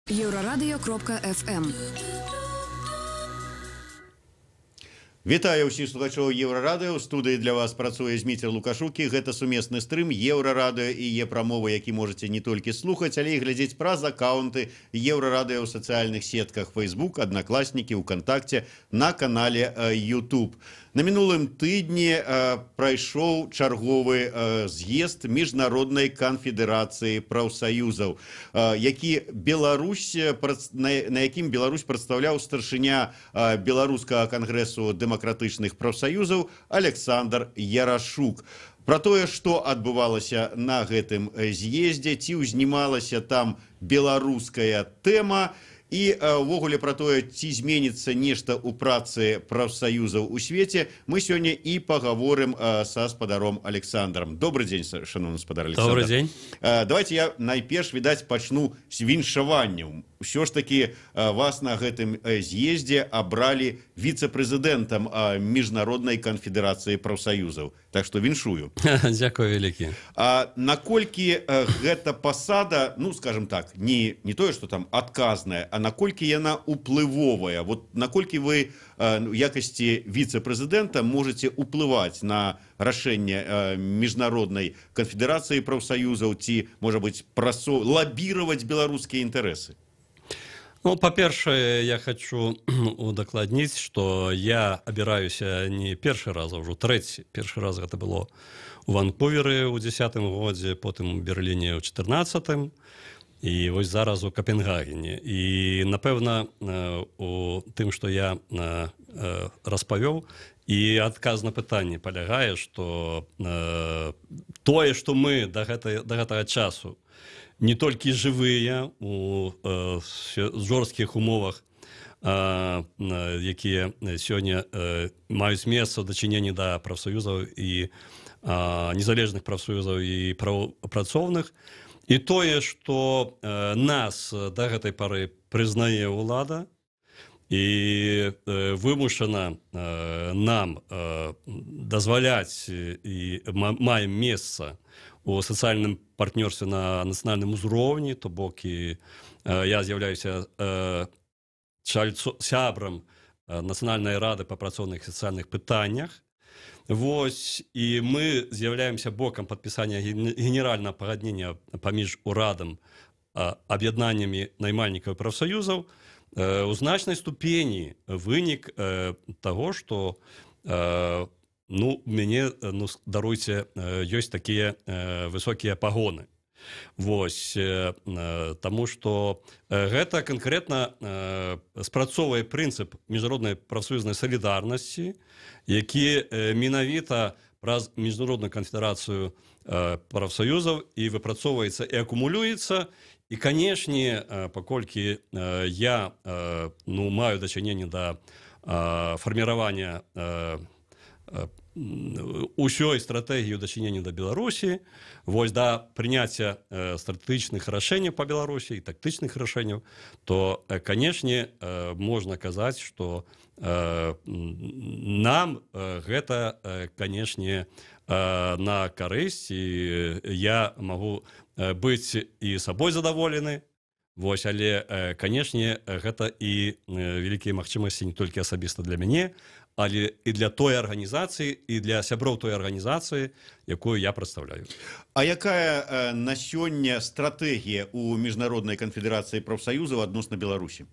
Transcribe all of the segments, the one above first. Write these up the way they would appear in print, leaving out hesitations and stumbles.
Еврорадио.ФМ. Вітаю ўсіх слухачоў Еўрарадыё. У студыі для вас працуе Зміцер Лукашукі. Гэта сумесны стрым Еўрарадыё і Е-прамовы, які можаце не толькі слухаць, але і глядзець праз акаунты Еўрарадыё ў сацыяльных сетках Facebook, Аднакласнікі, УКонтакце, на канале YouTube. На мінулым тыдні прайшоў чарговы з'езд Міжнароднай канфедэрацыі прафсаюзаў, на якім Беларусь прадстаўляў старшыня Беларускага кангрэсу дэмакратычных прафсаюзаў Александр Ярашук. Пра тое, што адбывалася на гэтым з'ездзе, ці ўзнімалася там беларуская тэма, і ўвогуле пра тое, ці зменіцца нешта ў працы прафсаюзаў у свеце, мы сёння і пагаворым са спадаром Александром. Добрый дзень, шановны спадар Александр. Добрый дзень. Давайте я найперш, відаць, пачну з віншаванняў. Усё ж такі вас на гэтым з'ездзе абралі віцэ-прэзідэнтам Міжнароднай канфедэрацыі прафсаюзаў. Так што віншую. Дзякую вялікі. Наколькі гэта пасада, ну, скажем так, не тое, што там адказная, а наколькі яна уплывовая? Вот наколькі вы в якасці віцэ-прэзідэнта можете ўплываць на рашэнне Міжнароднай канфедэрацыі прафсаюзаў, ці, можа быць, лабіраваць беларускія інтарэсы? Ну, по-першае, я хочу удакладніць, што я абіраюся не першы раз, а ўжо трэці. Першы раз гэта было у Ванкуверы ў 10-м годзе, потым у Берліне ў 14-м, і вось зараз у Капенгагене. І, напэўна, у тым, што я распавёў, і адказ на пытанне палягае, што тое, што мы да гэтага часу не толькі жывыя у жорсткіх умовах, якія сёння маюць месца ў дачыненні да прафсаюзаў і незалежных прафсаюзаў і працоўных, і тое, што нас да гэтай пары прызнае ўлада і вымушана нам дазваляць і маем месца у сацыяльным партнёрстве на нацыянальным узроўні, то бок і я з'яўляюся сябрам Нацыянальнай рады па працоўных і сацыяльных пытаннях. Вось, і мы з'яўляемся бокам падпісання генеральнага пагаднення паміж урадам, аб'яднаннямі наймальнікаў і прафсаюзаў, у значнай ступені вынік таго, што у мяне, даруйце, ёсць такія высокія пагоны. Вось, таму што гэта канкрэтна спрацоўвае прынцып міжнароднай прафсаюзнай салідарнасці, які менавіта праз Міжнародную канфедэрацыю прафсаюзаў і выпрацоўваецца і акумулюецца. І, канешне, паколькі я маю дачыненне да фарміравання ўсёй стратэгіі ў дачыненні да Беларусі, вось да прыняцця стратэгічных рашэнняў па Беларусі і тактычных рашэнняў, то, канешне, можна казаць, што нам гэта, канешне, на карысць, і я магу быць і сабой задаволены, вось, але, канешне, гэта і вялікія магчымасці не толькі асабіста для мяне, але і для той арганізацыі, і для сяброў той арганізацыі, якую я прадстаўляю. А якая на сёння стратэгія ў Міжнароднай канфедэрацыі прафсаюзаў адносна Беларусі?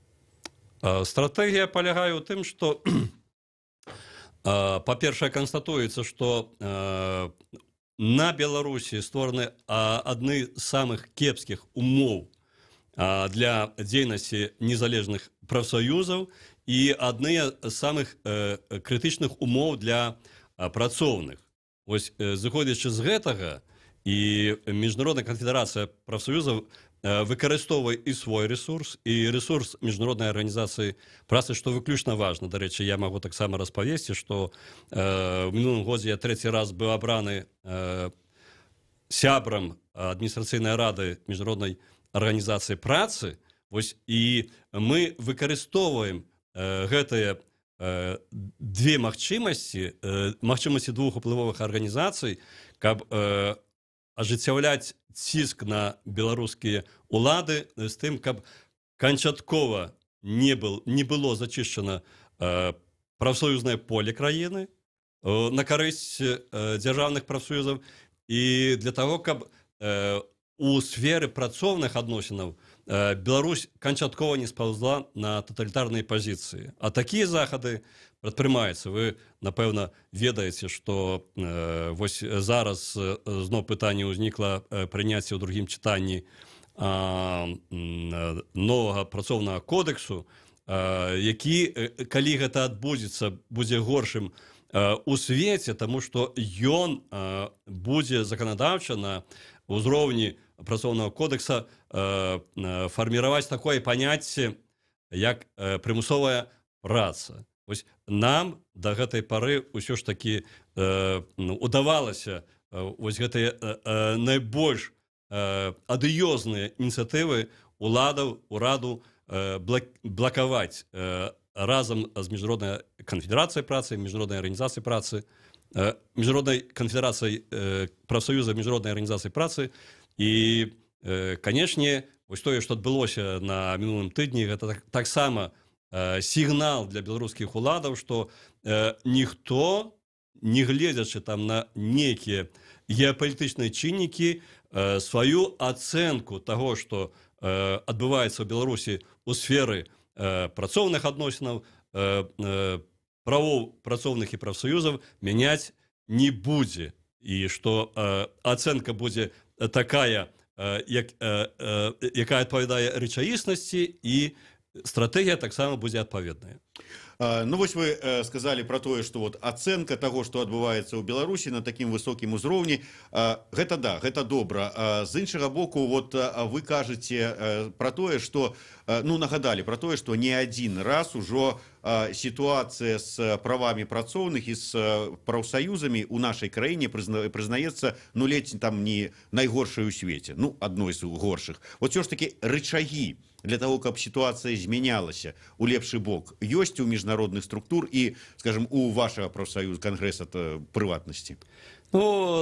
Стратэгія палягае ў тым, што, па-першае, канстатуецца, што на Беларусі створаны адны з самых кепскіх умоў для дзейнасці незалежных прафсаюзаў і адны з самых крытычных умоў для працоўных. Вось, зыходзячы з гэтага, і Міжнародная канфедэрацыя прафсаюзаў выкарыстоўвае і свой ресурс, і ресурс Міжнароднай арганізацыі працы, што выключна важна. Дарэчы, я магу таксама распавесці, што в мінулым годзе я трэці раз быў абраны сябрам адміністрацыйнай рады Міжнароднай арганізацыі працы. Вось, і мы выкарыстоўваем гэтыя две магчымасці двух уплывовых арганізацый, каб ажыццяўляць ціск на беларускія улады з тым, каб канчаткова не было зачышчана прафсоюзнае поле краіны на карысць дзяржаўных прафсоюзаў, і для того, каб у сферы працоўных адносінаў Беларусь канчаткова не спаўзла на таталітарныя пазіцыі. А такія захады прадпрымаюцца. Вы, напэўна, ведаеце, што вось зараз зноў пытанне ўзнікла прыняцце ў другім чытанні новага працоўнага кодексу, які, калі гэта адбудзецца, будзе горшым у свеце, таму што ён будзе заканадаўча на ўзроўні працоўнага кодекса фарміраваць такое паняцце, як прымусовая праца. Вось нам да гэтай пары ўсё ж такі удавалася вось гэтыя найбольш адыёзныя ініцыятывы ураду блакаваць разам з Міжнароднай канфедэрацыяй працы, Міжнароднай арганізацыяй працы, Міжнароднай канфедэрацыяй прафсаюза Міжнароднай арганізацыі працы. І, канешне, вось тое, што адбылося на мінулым тыдні, гэта таксама сігнал для беларускіх уладаў, што ніхто, не гледзячы там на нейкія геапалітычныя чыннікі, сваю ацэнку таго, што адбываецца ў Беларусі у сферы працоўных адносінаў, правоў працоўных і прафсаюзаў мяняць не будзе. І што ацэнка будзе такая, якая адпавядае рэчаіснасці, і стратэгія таксама будзе адпаведная. Ну вось вы сказалі про тое, што вот ацэнка таго, што адбываецца ў Беларусі на такім высокім узроўні, гэта да, гэта добра. З іншага боку, вот вы кажаце про тое, што, ну нагадалі про тое, што не адзін раз ужо сітуацыя з правамі працоўных і з прафсаюзамі ў нашай краіне прызнаецца, ну ледзь там не найгоршай у свеце, ну адной з горшых. Вот все ж таки рычагі для того, каб ситуация изменялась у лепшы бок, ёсць у міжнародных структур і, скажем, у вашага прафсаюза кангрэса прыватнасці? Ну,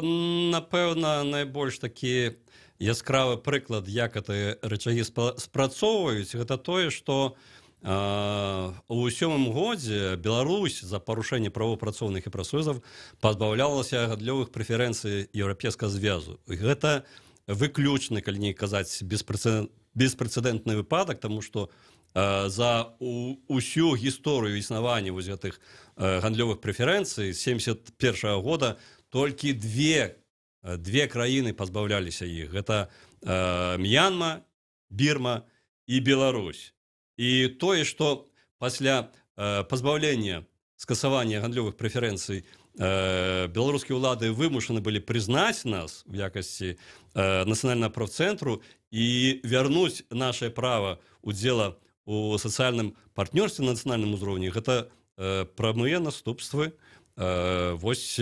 напэўна, найбольш такі яскравы прыклад, як гэтыя рычагі спрацоўваюць, гэта тое, што у 2007 годзе Беларусь за парушэнне правоў працоўных і прафсаюзаў пазбаўлялася гандлёвых прэферэнцый Еўрапейскага звязу. Гэта выключны, калі не казаць, беспрэцэдэнтны выпадак, таму што за ўсю гісторыю існавання вось гэтых гандлёвых прэферэнцый з 1971 года толькі две краіны пазбаўляліся іх. Гэта М'янма, Бірма і Беларусь. І тое, што пасля пазбаўлення, скасавання гандлёвых прэферэнцый беларускія ўлады вымушаны былі прызнаць нас в якасці нацыянальнага прафцэнтру і вярнуць нашае права удзела у сацыяльным партнёрстве на нацыянальным узроўні, гэта прамыя наступствы вось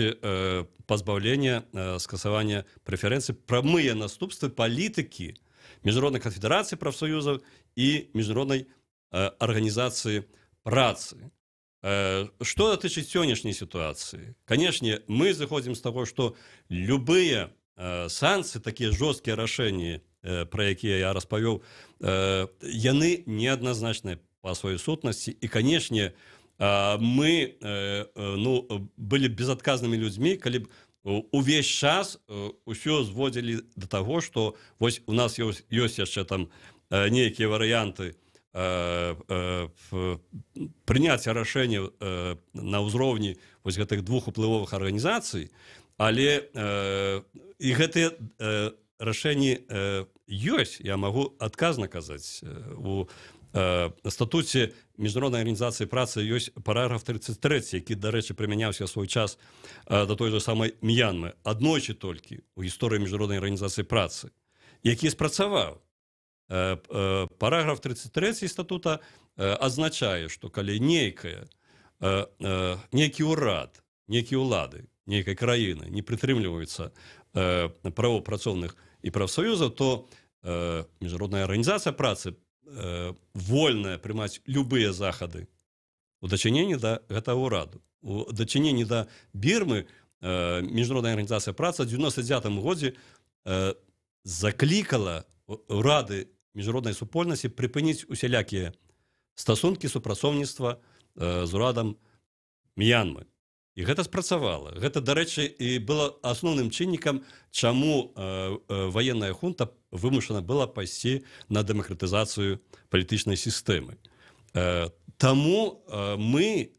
пазбаўлення, скасавання прэферэнцый, прамыя наступствы палітыкі Міжнароднай канфедэрацыі прафсаюзаў і Міжнароднай арганізацыі працы. Што датычыць сённяшняй сітуацыі? Канешне, мы зыходзім з таго, што любыя санкцыі, такія жорсткія рашэнні, пра якія я распавёў, яны неадназначныя па сваёй сутнасці. І, канешне, мы былі безадказнымі людзьмі, калі б увесь час усё зводзілі да таго, што вось у нас ёсць яшчэ там нейкія варыянты прыняцця рашэнняў на ўзроўні вось гэтых двух уплывовых арганізацый, але і гэтыя рашэнні ёсць, я магу адказна казаць. У статуце Міжнароднай арганізацыі працы ёсць параграф 33, які, дарэчы, прымяняўся свой час да той же самай М'янмы, аднойчы толькі у гісторыі Міжнароднай арганізацыі працы, які спрацаваў. Параграф 33 статута азначае, што калі нейкі ўрад, нейкія ўлады, нейкай краіны не прытрымліваюцца правоў працоўных і прафсаюзаў, то Міжнародная арганізацыя працы вольная прымаць любыя захады у дачыненні да гэтага ўраду. У дачыненні да Бірмы Міжнародная арганізацыя працы ў 1999 годзе заклікала ўрады міжнароднай супольнасці прыпыніць усялякія стасункі супрацоўніцтва з урадам Мьянмы. І гэта спрацавала. Гэта, дарэчы, і было асноўным чыннікам, чаму ваенная хунта вымушана была пайсці на дэмакратызацыю палітычнай сістэмы. Таму мы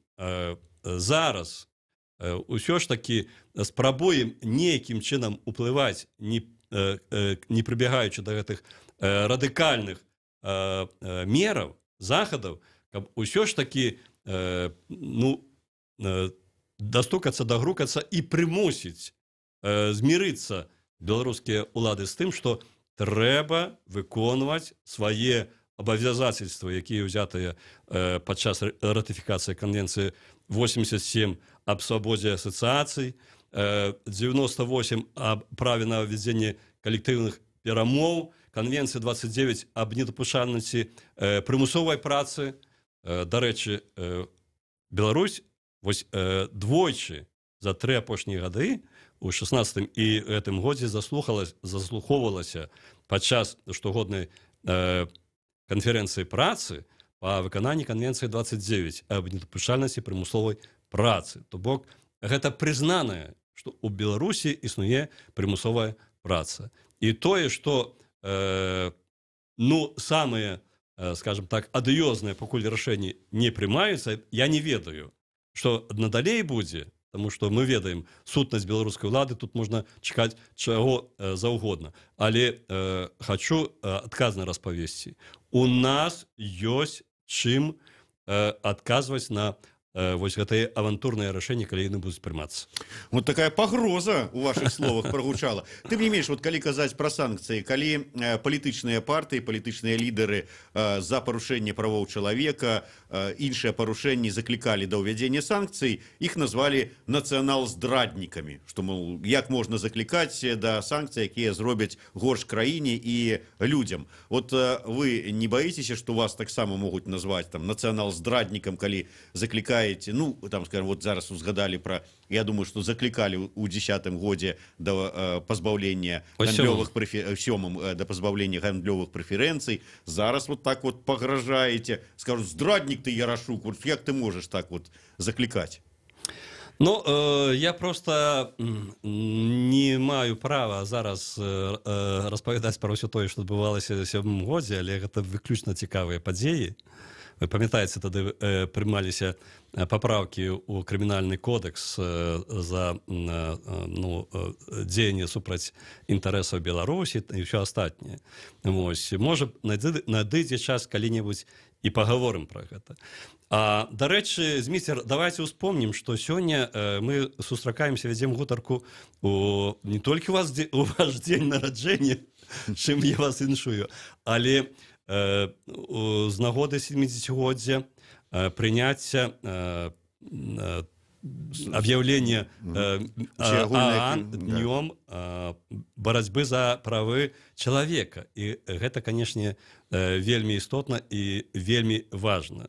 зараз ўсё ж такі спрабуем нейкім чынам уплываць, не прыбягаючы да гэтых радыкальных мераў, захадаў, каб усё ж такі дастукацца, дагрукацца і прымусіць змірыцца беларускія ўлады з тым, што трэба выконваць свае абавязацельствы, якія ўзятыя падчас ратыфікацыі канвенцыі 87 аб свабодзе асацыяцый, 98 аб праве на вядзенне калектыўных перамоў, канвенцыі 29 аб недапушчальнасці прымусовай працы. Дарэчы, Беларусь двойчы за 3 апошнія гады у 16 і гэтым годзе заслухоўвалася падчас штогоднай канферэнцыі працы па выкананні канвенцыі 29 аб недапушчальнасці прымусовай працы. То бок гэта прызнанае, што ў Беларусі існуе прымусовая праца. І тое, што самыя, скажем так, адыёзныя пакуль рашэнні не прымаюцца, я не ведаю. Што надалей будзе, тому што мы ведаем сутнасць беларускай улады, тут можна чакаць чаго заўгодна. Але хачу адказна распавесці. У нас ёсць чым адказваць на вось гэтыя авантурныя рашэнні, калі яны будуць прымацца. Вот такая пагроза у ваших словах прогучала. Тым не менш, вот калі казаць пра санкцыі, калі палітычныя партыі, палітычныя лідары за парушэнне правоў чалавека, іншыя парушэнні заклікалі да ўвядзення санкцый, іх назвалі нацыянал-здраднікамі, што, мол, як можна заклікаць да санкцый, якія зробяць горш краіне і людзям. Вот вы не баіцеся, што вас таксама могуць назваць там нацыянал-здраднікам, калі заклікаеце, ну, там, скажем, вот зараз узгадали про, я думаю, что закликали у 10-м годзе до позбавлення гандлёвых до позбавлення гандлёвых преференций. Зараз вот так вот погрожаете, скажут, здрадник ты, Ярашук, вот як ты можешь так вот закликать? Ну, я просто не маю права зараз распавядаць пра ўсё тое, што адбывалася ў 7-м годзе, але гэта выключна цікавыя падзеі. Вы памятаеце, тады прымаліся папраўкі ў крымінальны кодекс за дзеянне супраць інтарэсаў Беларусі і ўсё астатняе. Можа, надыдзе час калі-небудзь і пагаворым пра гэта. Дарэчы, Зміцер, давайте успомнім, што сёння мы сустракаемся, вядзем гутарку не толькі у ваш дзень нараджэння, чым я вас іншую, але з нагоды 70-годдзя прыняцця аб'яўлення ААН днём барацьбы за правы чалавека. І гэта, канешне, вельмі істотна і вельмі важна.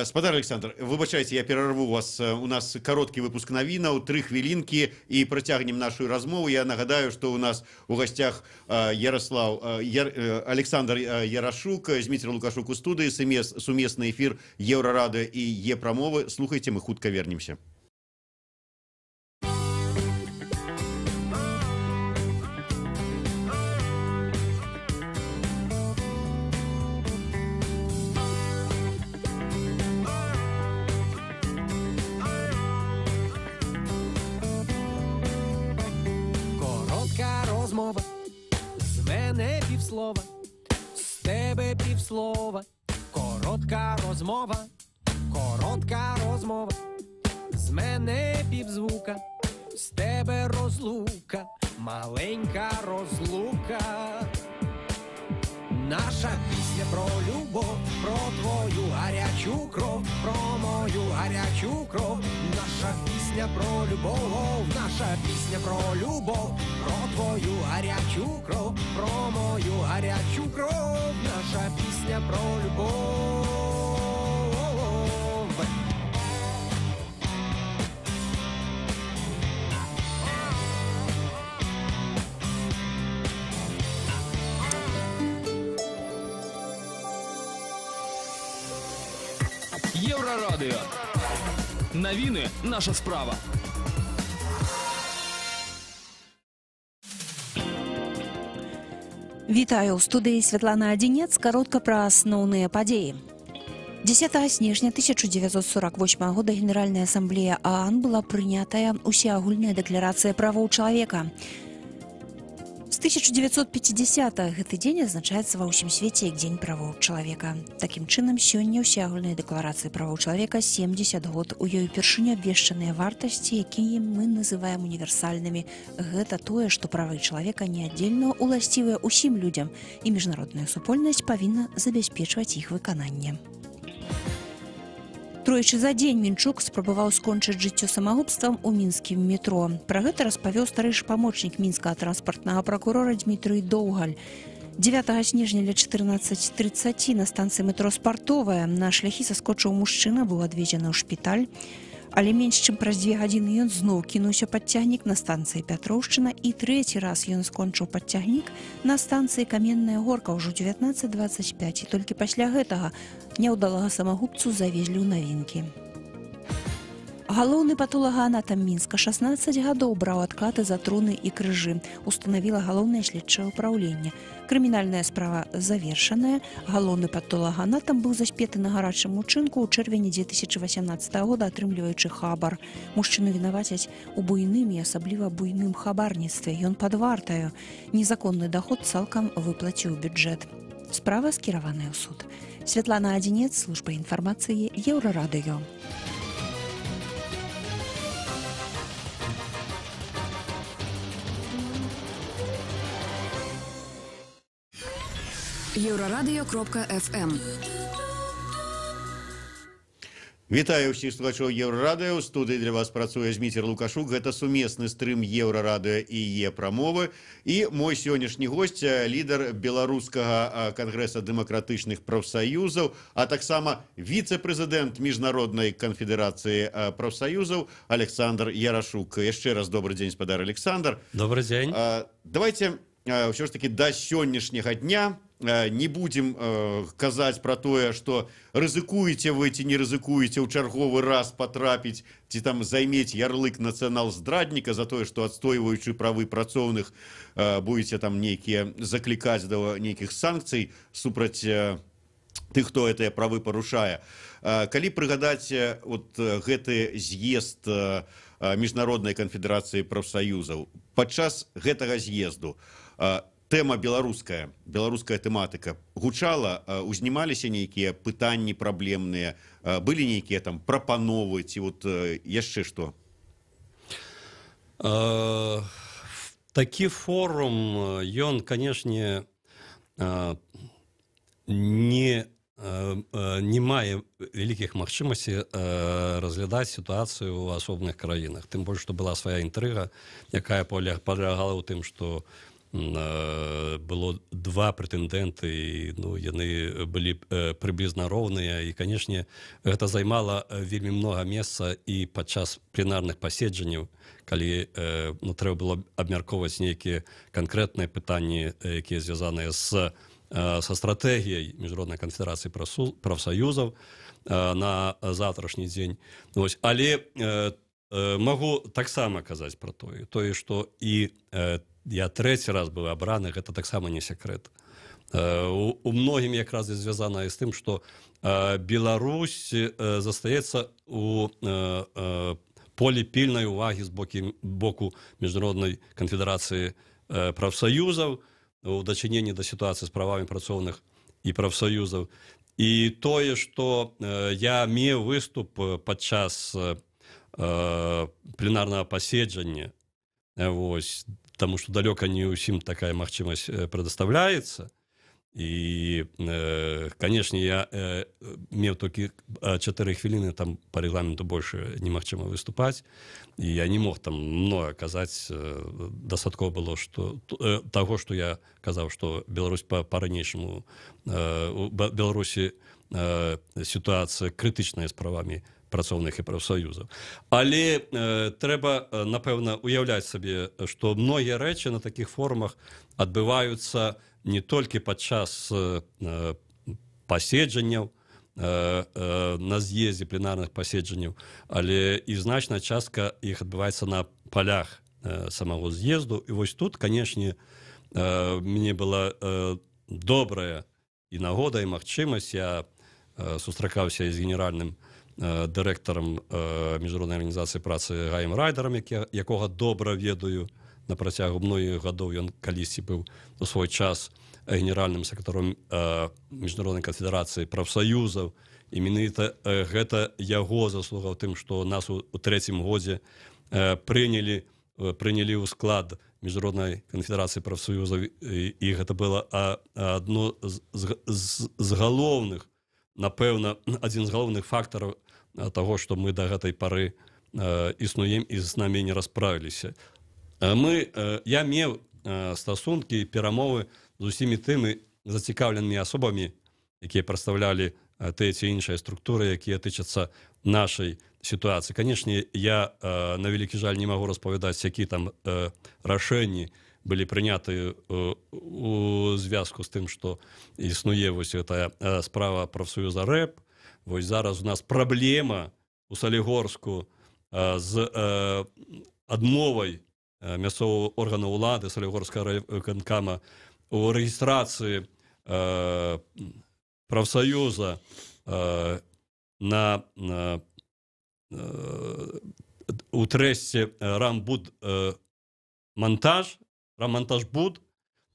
Спадар Александр, выбачайце, я перарву вас. У нас кароткі выпуск навінаў, 3 хвілінкі і працягнем нашу размову. Я нагадаю, што у нас у гасцях Александр Ярашук, Зміцер Лукашук у студыі, сумесны эфір Еўрарады і Е-прамовы. Слухайце, мы хутка вернемся. З мене півслова, з тебе півслова, коротка розмова, з мене півзвука, з тебе розлука, маленька розлука. Наша пісня про любов, про твою гарячу кров, про мою гарячу кров. Наша пісня про любов, наша пісня про любов, про твою гарячу кров, про мою гарячу кров. Наша пісня про любов. Єврорадіо. Новини – наша справа. Вітаю, у студыі Святлана Адзінец, каротка пра асноўныя падзеі. 10 снежня 1948 года Генеральная ассамблея ААН была прынятая усеагульная дэкларацыя правоў чалавека. З 1950-х гэты дзень адзначаецца ва ўсім свеце як дзень правоў чалавека. Такім чынам, сёння ўсеагульнай дэкларацыі правоў чалавека 70 год. У ёй упершыню абвешчаныя вартасці, якія мы называем універсальнымі. Гэта тое, што правы чалавека неаддзельна уласцівыя ўсім людзям, і міжнародная супольнасць павінна забяспечваць іх выкананне. Тройчы за дзень Мінчук спрабаваў скончыць жыццё самагубствам у мінскім метро. Пра гэта распавёў старэйшы памочнік мінскага транспартнага пракурора Дмітрый Доўгаль. 9 снежня ля 14:30 на станцыі метро «Спартовая» на шляхі саскочыў мужчына, быў адведзены ў шпіталь. Але менш чым праз 2 гадзіны ён зноў кінуўся пад цягнік на станцыі Пятроўшчына, і трэці раз ён скончыў пад цягнік на станцыі Каменная Горка ўжо 19:25. І толькі пасля гэтага няўдалага самагубцу завезлі ў Навінкі. Галоўны патолагаанатам Мінска 16 гадоў браў адкаты за труны і крыжы, устанавіла галоўнае следчае ўпраўленне. Крымінальная справа завершаная. Галоўны патолагаанатам быў заспеты на гарачым учынку ў чэрвені 2018 года, атрымліваючы хабар. Мужчыну вінавацяць у буйным і асабліва буйным хабарніцтве. Ён пад вартаю. Незаконны даход цалкам выплаціў бюджэт. Справа скіраваная ў суд. Святлана Адзінец, служба інфармацыі, Еўрарадыё. Еврорадио.FM. Вітаю ўсіх слухачоў Еўрарадыё. У студыі для вас працуе Зміцер Лукашук. Гэта сумесны стрым Еўрарадыё і Е-прамовы. І мой сённяшні госць, лідар Беларускага кангрэса дэмакратычных прафсаюзаў, а таксама віцэ-прэзідэнт Міжнароднай канфедэрацыі прафсаюзаў Александр Ярашук. Яшчэ раз добрый дзень, спадар Александр. Добрый дзень. Давайте ўсё ж таки да сённяшняга дня не будем казаць пра тое, што рызыкуеце вы ці не рызыкуеце ў чарговы раз патрапіць ці там займець ярлык нацыянал-здрадніка за тое, што адстойваючы правы працоўных будете там нейкія заклікаць да нейкіх санкцый супраць тых, хто гэтыя правы парушае. Калі прыгадаць вот гэты з'езд Міжнароднай канфедэрацыі прафсаюзаў, падчас гэтага з'езду тэма беларуская тэматыка гучала, узнімаліся нейкія пытанні праблемныя, былі нейкія там прапановы ці вот яшчэ што? Такі форум, ён, канешне, не мае вялікіх магчымасцей разглядаць сітуацыю ў асобных краінах. Тым больш, што была свая інтрыга, якая палягала ў тым, што было 2 прэтэндэнты, і яны былі прыблізна роўныя, і, канешне, гэта займала вельмі многа месца і падчас пленарных паседжанняў, калі трэба было абмяркоўваць нейкія канкрэтныя пытанні, якія звязаныя са стратэгіяй Міжнароднай канфедэрацыі прафсаюзаў на завтрашні дзень. Але магу таксама казаць пра тое, што і я 3-й раз быў абраны, гэта таксама не секрэт. У многім якраз і звязана з тым, што Беларусь застаецца у полі пільнай увагі з боку Міжнароднай канфедэрацыі прафсаюзаў у дачыненні да сітуацыі з правамі працоўных і прафсаюзаў. І тое, што я меў выступ падчас пленарнага паседжання, таму што далёка не ўсім такая магчымасць прадастаўляецца. І, канешне, я меў толькі 4 хвіліны, там па рэгламенту больш немагчыма выступаць, і я не мог там многа казаць. Дастаткова было таго, што я казаў, што Беларусь па-ранейшаму у Беларусі сітуацыя крытычная з правамі працоўных і прафсаюзаў. Але трэба, напэўна, уяўляць сабе, што многія рэчы на такіх форумах адбываюцца не толькі падчас паседжанняў, на з'ездзе пленарных паседжанняў, але і значная частка іх адбываецца на палях самого з'езду. І вось тут, канешне, мне была добрая і нагода, і магчымасць. Я сустракаўся з генеральным дырэктарам Міжнароднай арганізацыі працы Гаем Райдерам, якога добра ведаю на працягу многіх гадоў. Ён калісьці быў у свой час генеральным сакратаром Міжнароднай канфедэрацыі прафсаюзаў. І менавіта гэта яго заслуга ў тым, што нас у трэцім годзе прынялі ў склад Міжнароднай канфедэрацыі прафсаюзаў, і гэта было адно з галоўных, напэўна, адзін з галоўных фактараў таго, што мы да гэтай пары існуем і з намі не расправіліся. Я меў стасункі і перамовы з усімі тымі зацікаўленымі асобамі, якія прадстаўлялі тыя ці іншыя структуры, якія тычацца нашай сітуацыі. Канешне, я на вялікі жаль не магу распавядаць, які там рашэнні былі прыняты у звязку з тым, што існуе вось гэтая справа прафсаюза РЭП. Вось зараз у нас праблема у Салігорску з адмовай мясцового органа ўлады Салігорскага райвыканкама у рэгістрацыі прафсаюза у Трэсце раммонтажбуд.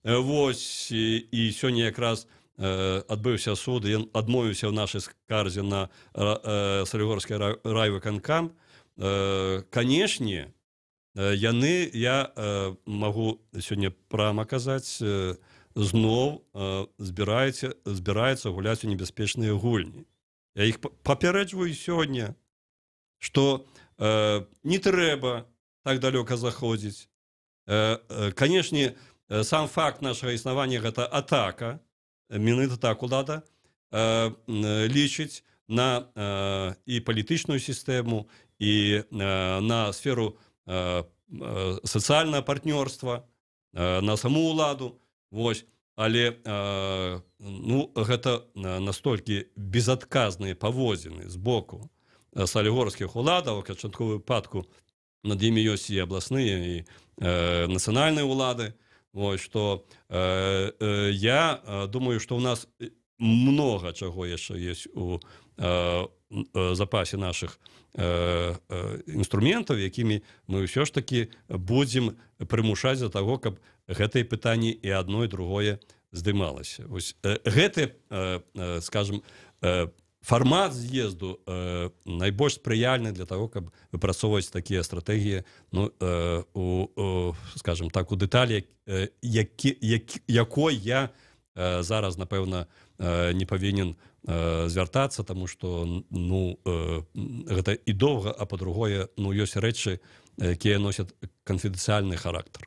Вось, і сёння якраз адбыўся суд, ён адмовіўся ў нашай скарзе на Салігорскі райвыканкам. Канешне, я магу сёння прама казаць, зноў збіраецца гуляць у небяспечныя гульні. Я іх папярэджваю сёння, што не трэба так далёка заходзіць. Канешне, сам факт нашага існавання — гэта атака, менавіта так улада лічыць на і палітычную сістэму, і на сферу сацыяльнага партнёрства, на саму ўладу. Вось, але гэта настолькі безадказныя паводзіны з боку салігорскіх уладаў, у канчатковым выпадку над імі ёсць і абласныя, і нацыянальныя ўлады. Вось, што я думаю, што ў нас многа чаго яшчэ ёсць у запасе нашых інструментаў, якімі мы ўсё ж такі будзем прымушаць да таго, каб гэтыя пытанні і адно і другое здымалася. Вось гэты, скажем, фармат з'езду найбольш спрыяльны для таго, каб выпрацоўваць такія стратэгіі, скажем так, у дэталі, якой я зараз, напэўна, не павінен звяртацца, таму што гэта і доўга, а па-другое, ёсць рэчы, якія носяць канфідэнцыяльны характар.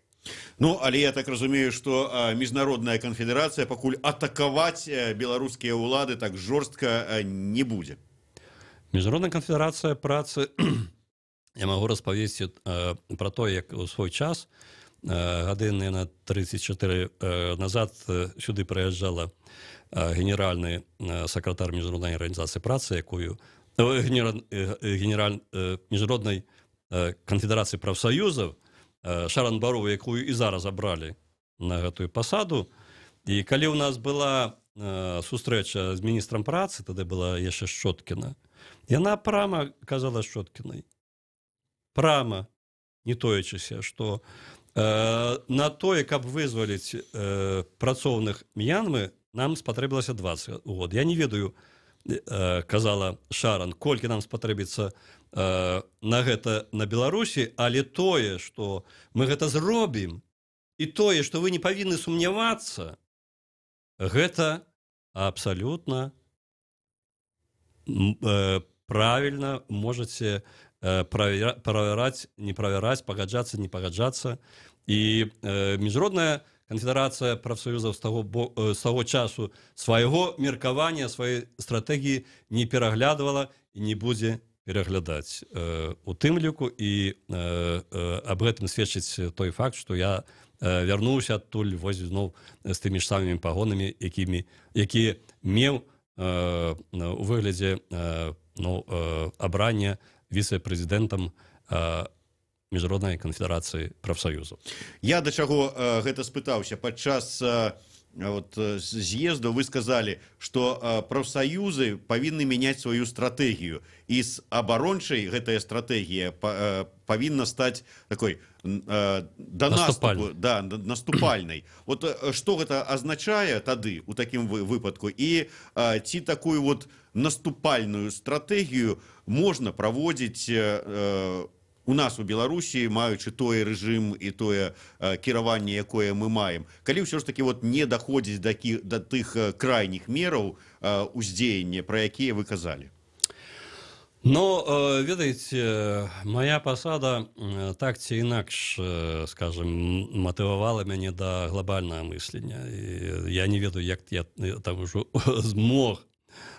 Але я так разумею, што Міжнародная канфедэрацыя пакуль атакаваць беларускія ўлады так жорстка не будзе. Міжнародная канфедэрацыя працы, я магу распавесці пра то, як у свой час, гады на 34 назад, сюды прыязджала генеральны сакратар Міжнароднай арганізацыі працы, Міжнароднай канфедэрацыі прафсаюзаў, Шаран Барова, якую і зараз абралі на гэтую пасаду. І калі ў нас была сустрэча з міністрам працы, тады была яшчэ Шчоткіна, яна прама казала Шчоткінай, прама, не тоячыся, што на тое, каб вызваліць працоўных М'янмы, нам спатрэбілася 20 год. Я не ведаю, казала Шаран, колькі нам спатрэбіцца на гэта на Беларусі, але тое, што мы гэта зробім, і тое, што вы не павінны сумнявацца, гэта абсалютна правільна, можаце правяраць, не правяраць, пагаджацца, не пагаджацца. І Міжнародная канфедэрацыя прафсаюзаў з таго часу свайго меркавання, сваёй стратэгіі не пераглядвала і не будзе пераглядаць у тым ліку. І аб гэтым сведчыць той факт, што я вярнуўся адтуль вось зноў з тымі ж самымі пагонамі, якія меў у выглядзе абрання віцэ-прэзідэнтам Міжнароднай канфедэрацыі прафсаюзаў. Я да чаго гэта спытаўся падчас з'езду. Вы сказали, что прафсаюзы павінны мяняць сваю стратэгію, і з абарончай гэтая стратэгія павінна стаць такой да наступу, да, наступальнай. Вот што гэта азначае тады у такім выпадку, і ці такую вот наступальную стратэгію можна праводзіць у нас у Беларусі, маючы той рэжым і тое кіраванне, якое мы маем, калі ўсё ж таки вот не даходзіць да тых крайніх мераў уздзеяння, пра якія вы казалі? Но, ведаеце, моя пасада так ці інакш, скажем, матывавала мяне да глобальнага мыслення. Я не ведаю, як я там ужо змог,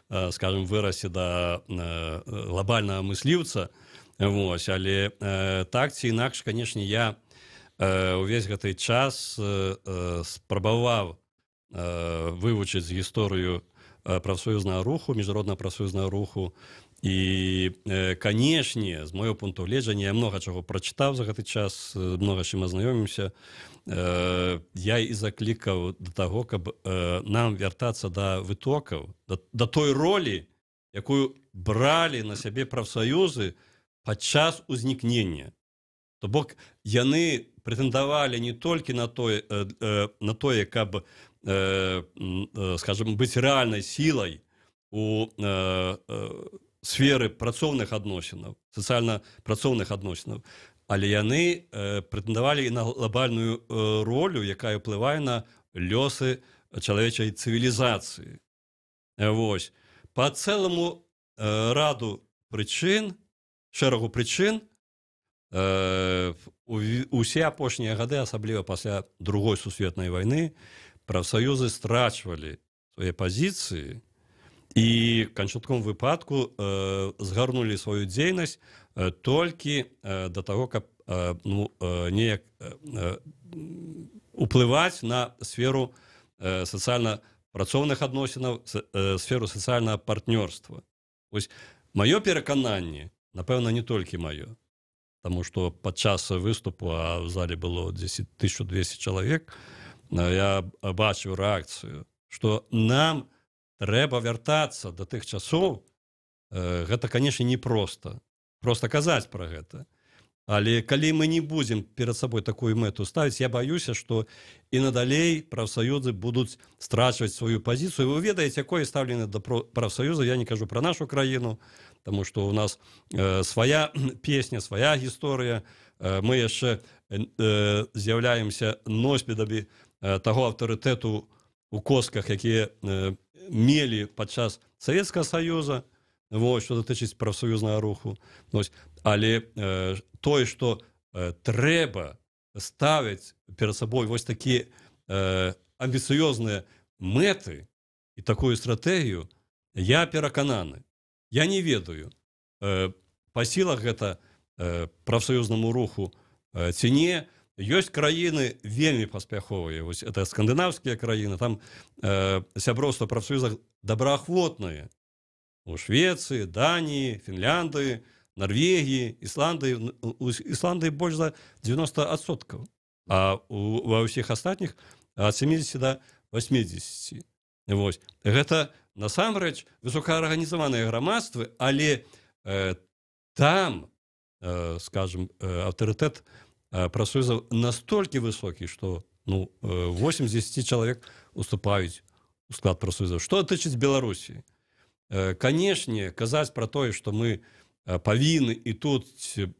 скажем, вырасці да глобальнага мысліўца. Вось, але так ці інакш, канешне, я увесь гэты час спрабаваў вывучыць гісторыю прафсаюзнага руху, міжнароднага прафсаюзнага руху. І, канешне, з майго пункту гледжання, я многа чаго прачытаў за гэты час, многа чым азнаёмімся. Я і заклікаў да таго, каб нам вяртацца да вытокаў, да той ролі, якую бралі на сябе прафсаюзы падчас узнікнення. То бок яны прэтэндавалі не толькі на тое, каб, скажем, быць рэальнай сілай у сферы працоўных адносінаў, сацыяльна-працоўных адносінаў, але яны прэтэндавалі і на глобальную ролю, якая ўплывае на лёсы чалавечай цывілізацыі. Вось. Па цэламу раду прычын, шэрагу прычын, усе апошнія гады, асабліва пасля Другой сусветнай вайны, прафсаюзы страчвалі свае пазіцыі і в канчатковым выпадку згарнулі сваю дзейнасць толькі да таго, каб неяк уплываць на сферу сацыяльна-працоўных адносінаў, сферу сацыяльнага партнёрства. Вось маё перакананне, напэўна, не толькі маё, таму што падчас выступу, а в зале было 1200 чалавек, я бачыў рэакцыю, што нам трэба вяртацца да тых часоў. Гэта, канешне, не проста казаць пра гэта. Але калі мы не будзем перад сабой такую мэту ставіць, я баюся, што і надалей прафсаюзы будуць страчваць сваю пазіцыю. Вы ведаеце, якое стаўленне да прафсаюза, я не кажу пра нашу краіну, таму што ў нас свая песня, свая гісторыя. Мы яшчэ з'яўляемся носьбітамі таго аўтарытэту у косках, якія мелі падчас Савецкага Саюза, што датычыць прафсаюзнага руху. Але тое, што трэба ставіць перад сабой вось такія амбіцыёзныя мэты і такую стратэгію, я перакананы. Я не ведаю, па сілах гэта прафсаюзнаму руху ці не. Ёсць краіны вельмі паспяховыя. Вось это скандынаўскія краіны, там сяброўства прафсаюзах добраахвотнае. У Швецыі, Даніі, Фінляндыі, Норвегіі, Ісландыі. У Ісландыі больш за 90%, а ва ўсіх астатніх ад 70 до 80. Вось. Гэта насамрэч высокаарганізаваныя грамадствы, але там, скажем, аўтарытэт прафсаюзаў настолькі высокі, што 8 з 10 чалавек уступаюць у склад прафсаюзаў. Што датычыць Беларусі? Канешне, казаць пра тое, што мы павінны і тут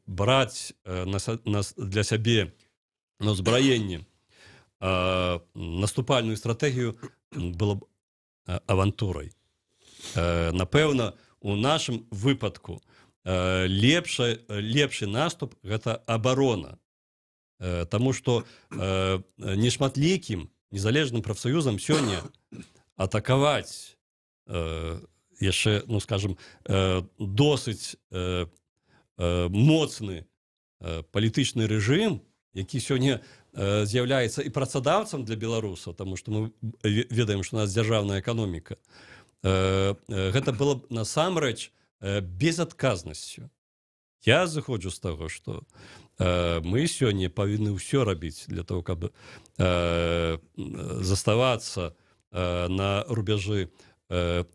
браць для сябе на ўзбраенне наступальную стратэгію, было б авантурай. Напэўна, у нашым выпадку лепшы наступ – гэта абарона. Таму што нешматлікім незалежным прафсаюзам сёння атакаваць яшчэ, скажем, досыць моцны палітычны рэжым, які сёння з'яўляецца і працадаўцам для беларусаў, таму што мы ведаем, што у нас дзяржаўная эканоміка. гэта было насамрэч безадказнасцю. Я зыходжу з таго, што мы сёння павінны ўсё рабіць для того, каб заставацца на рубяжы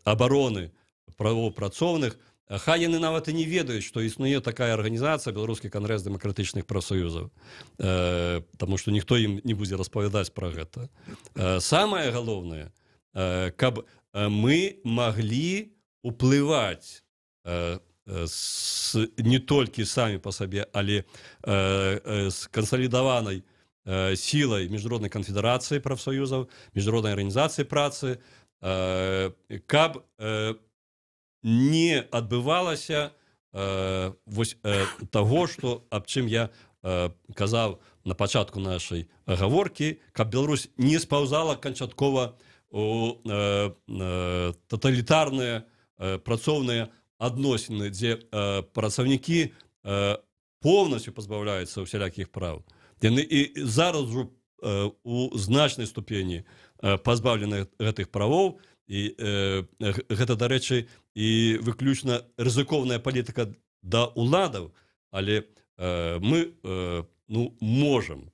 абароны правоў працоўных. Хай яны нават і не ведаюць, што існуе такая арганізацыя Беларускі кангрэс дэмакратычных прафсаюзаў, таму што ніхто ім не будзе распавядаць пра гэта. Самае галоўнае, каб мы маглі ўплываць не толькі самі па сабе, але з кансалідаванай сілай міжнароднай канфедэрацыі прафсаюзаў, міжнароднай арганізацыі працы, каб не адбывалася таго, што аб чым я казаў на пачатку нашай гаворкі, каб Беларусь не спаўзала канчаткова у таталітарныя працоўныя адносіны, дзе працаўнікі поўнасцю пазбаўляюцца ўсялякіх праў. Яны і зараз ужо у значнай ступені пазбаўлены гэтых правоў, і гэта, дарэчы, і выключна рызыкоўная палітыка да ўладаў, але мы можам.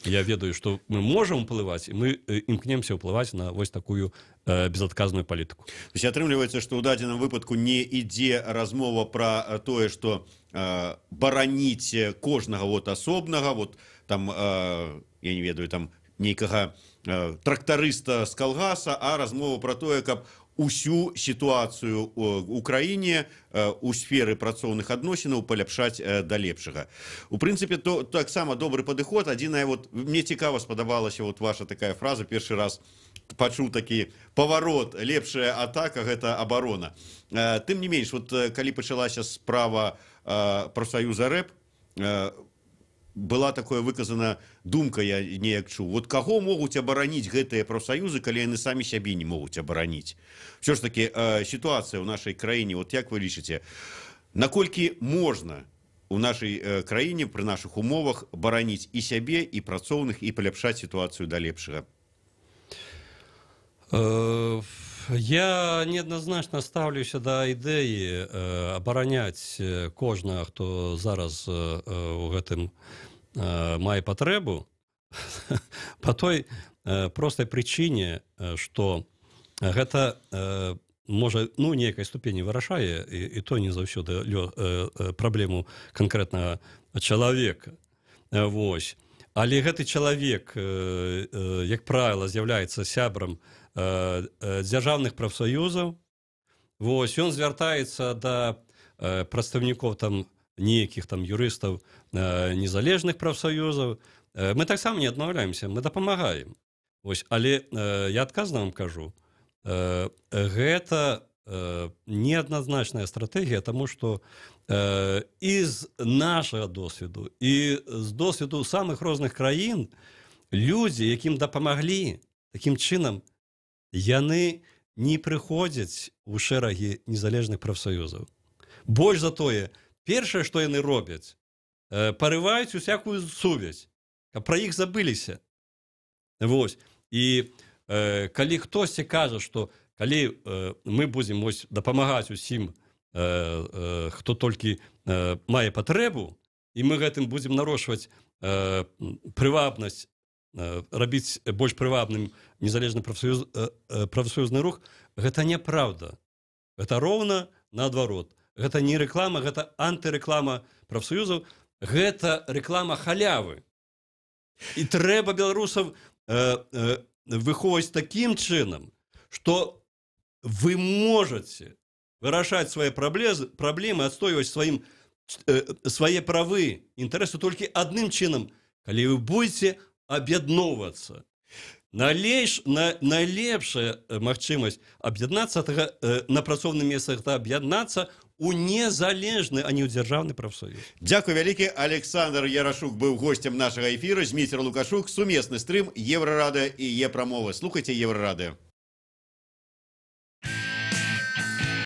Я ведаю, што мы можам уплываць, і мы імкнемся ўплываць на вось такую безадказную палітыку. То есть атрымліваецца, што ў дадзеным выпадку не ідзе размова пра тое, што бараніць кожнага асобнага, там, я не ведаю, там нейкага трактарыста з калгаса, а размова пра тое, каб усю сітуацыю ў краіне у сферы працоўных адносінаў паляпшаць да лепшага. У прынцыпе, то таксама добры падыход. Адзінае, мне цікава спадабалася ваша такая фраза, першы раз пачуў такі паварот, лепшая атака – гэта абарона. Тым не менш, калі пачалася справа прафсаюза РЭП, была такая выказана думка, я неяк чуў. Каго могуць абараніць гэтыя прафсаюзы, калі яны самі сябе не могуць абараніць? Все ж таки, сітуацыя ў нашай краіне, як вы лічыце, наколькі можна у нашай краіне пры нашых умовах бараніць і сябе, і працоўных, і паляпшаць сітуацыю да лепшага? Я неадназначна стаўлюся да ідэі абараняць кожнага, хто зараз у гэтым мае патрэбу, па той простай прычыне, што гэта можа нейкай ступені вырашае, і то не заўсёды праблему канкрэтнага чалавека. Але гэты чалавек, як правіла, з'яўляецца сябрам дзяржаўных прафсаюзаў. Ён звяртаецца да прадстаўнікоў там нейкіх там юрыстаў незалежных прафсаюзаў. Мы таксама не адмаўляемся, мы дапамагаем. Але я адказна вам кажу, гэта неадназначная стратэгія, таму што і з нашага досведу, і з досведу самых розных краін людзі, якім дапамаглі такім чынам, яны не прыходзяць у шэрагі незалежных прафсаюзаў. Больш за тое, першае, што яны робяць, парываюць усякую сувязь, каб пра іх забыліся. І калі хтосьці кажа, што калі мы будзем дапамагаць усім, хто толькі мае патрэбу, і мы гэтым будзем нарошваць прывабнасць, рабіць больш прывабным незалежны прафсаюзны рух, гэта няправда. Гэта роўна наадварот. Гэта не рэклама, гэта антырэклама прафсаюзаў, гэта рэклама халявы. І трэба беларусам выхоўваць такім чынам, што вы можаце вырашаць свае праблемы, адстойваць свае правы, інтарэсы толькі адным чынам, калі вы будзеце аб'ядноўвацца. Найлепшая магчымасць аб'яднацца на працоўным месцах, гэта аб'яднацца у незалежны, а не ў дзяржаўны прафсаюз. Дзякуй вялікі. Александр Ярашук быў госцем нашага эфіра. Зміцер Лукашук, сумесны стрым Еўрарадыё і Е-прамовы. Слухайце Еўрарадыё.